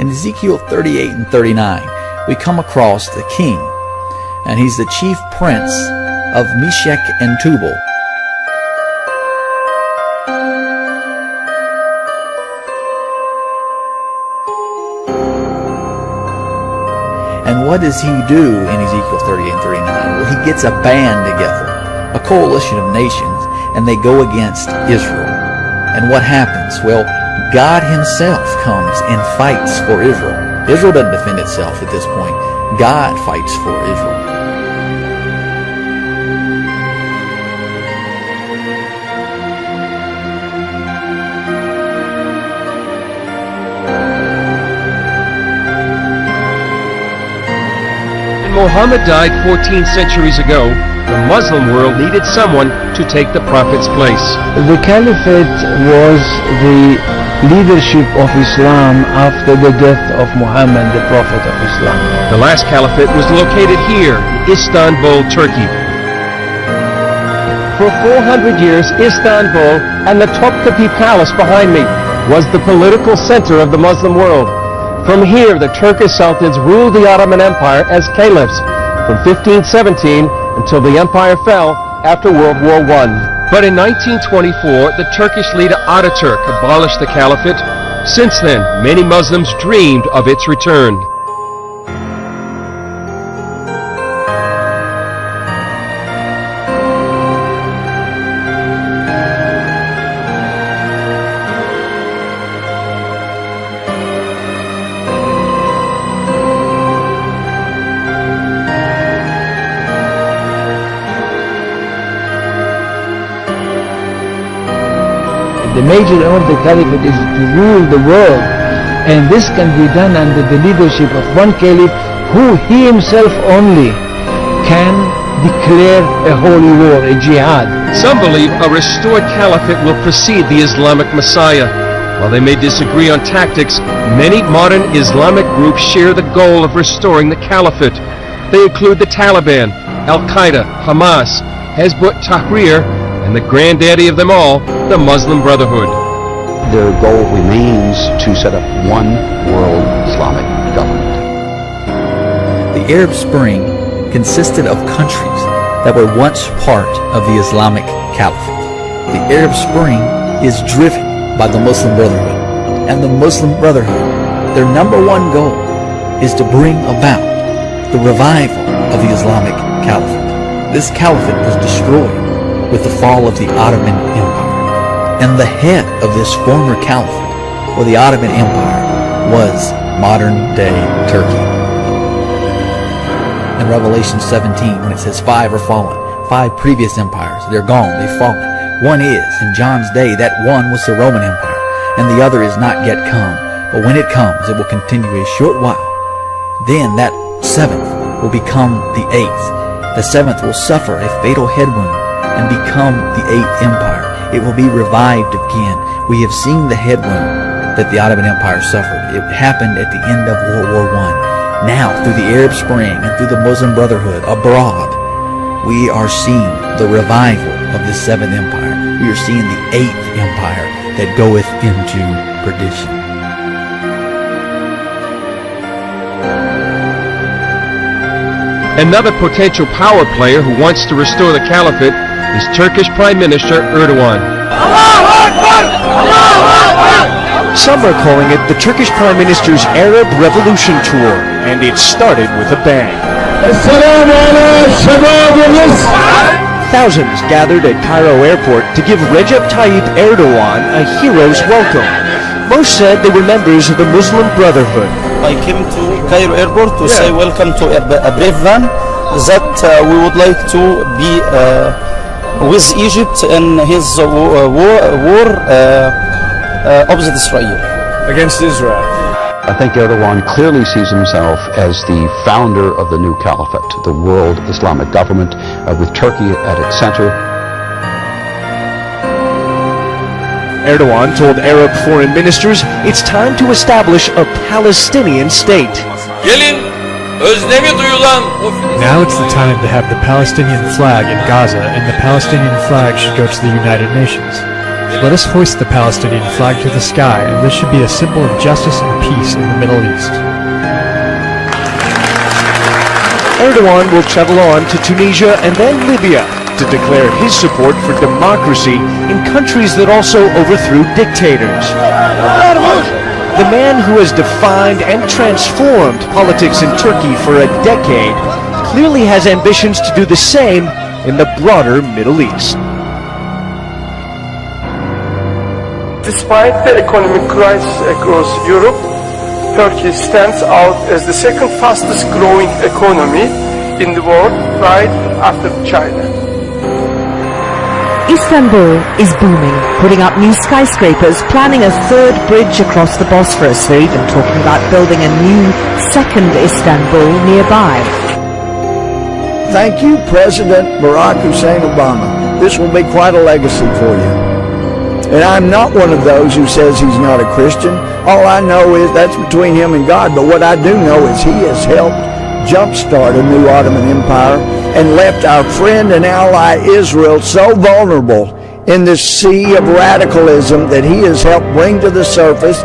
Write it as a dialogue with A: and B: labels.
A: In Ezekiel 38 and 39, we come across the king, and he's the chief prince of Meshech and Tubal. And what does he do in Ezekiel 38 and 39? Well, he gets a band together, a coalition of nations, and they go against Israel. And what happens? Well, God himself comes and fights for Israel. Israel doesn't defend itself at this point. God fights for Israel.
B: When Muhammad died 14 centuries ago, the Muslim world needed someone to take the Prophet's place.
C: The Caliphate was the leadership of Islam after the death of Muhammad, the Prophet of Islam.
B: The last Caliphate was located here in Istanbul, Turkey. For 400 years, Istanbul and the Topkapi Palace behind me was the political center of the Muslim world. From here, the Turkish Sultans ruled the Ottoman Empire as caliphs from 1517 until the empire fell after World War I. But in 1924, the Turkish leader Ataturk abolished the caliphate. Since then, many Muslims dreamed of its return.
C: The major aim of the Caliphate is to rule the world, and this can be done under the leadership of one Caliph who he himself only can declare a holy war, a jihad.
B: Some believe a restored caliphate will precede the Islamic Messiah. While they may disagree on tactics, many modern Islamic groups share the goal of restoring the caliphate. They include the Taliban, Al-Qaeda, Hamas, Hezbollah Tahrir, and the granddaddy of them all, the Muslim Brotherhood.
D: Their goal remains to set up one world Islamic government.
A: The Arab Spring consisted of countries that were once part of the Islamic Caliphate. The Arab Spring is driven by the Muslim Brotherhood. And the Muslim Brotherhood, their number one goal is to bring about the revival of the Islamic Caliphate. This caliphate was destroyed with the fall of the Ottoman Empire. And the head of this former caliphate, or the Ottoman Empire, was modern-day Turkey. In Revelation 17, when it says 5 are fallen, 5 previous empires, they're gone, they've fallen. One is, in John's day, that one was the Roman Empire, and the other is not yet come. But when it comes, it will continue a short while. Then that 7th will become the 8th. The 7th will suffer a fatal head wound and become the 8th empire. It will be revived again. We have seen the head wound that the Ottoman Empire suffered. It happened at the end of World War I. Now, through the Arab Spring and through the Muslim Brotherhood abroad, we are seeing the revival of the 7th empire. We are seeing the 8th empire that goeth into perdition.
B: Another potential power player who wants to restore the caliphate is Turkish Prime Minister Erdogan.
E: Some are calling it the Turkish Prime Minister's Arab Revolution Tour, and it started with a bang. Thousands gathered at Cairo airport to give Recep Tayyip Erdogan a hero's welcome. Most said they were members of the Muslim Brotherhood.
F: I came to Cairo airport to say welcome to a brave man that we would like to be with Egypt in his war opposite Israel.
G: Against Israel.
D: I think Erdogan clearly sees himself as the founder of the new caliphate, the world Islamic government, with Turkey at its center.
E: Erdogan told Arab foreign ministers it's time to establish a Palestinian state.
G: Now it's the time to have the Palestinian flag in Gaza, and the Palestinian flag should go to the United Nations. Let us hoist the Palestinian flag to the sky, and this should be a symbol of justice and peace in the Middle East.
E: Erdogan will travel on to Tunisia and then Libya to declare his support for democracy in countries that also overthrew dictators. The man who has defined and transformed politics in Turkey for a decade clearly has ambitions to do the same in the broader Middle East.
H: Despite the economic crisis across Europe, Turkey stands out as the second fastest growing economy in the world, right after China.
I: Istanbul is booming, putting up new skyscrapers, planning a third bridge across the Bosphorus. They're even talking about building a new second Istanbul nearby.
J: Thank you, President Barack Hussein Obama. This will be quite a legacy for you. And I'm not one of those who says he's not a Christian. All I know is that's between him and God. But what I do know is he has helped jumpstart a new Ottoman Empire and left our friend and ally Israel so vulnerable in this sea of radicalism that he has helped bring to the surface.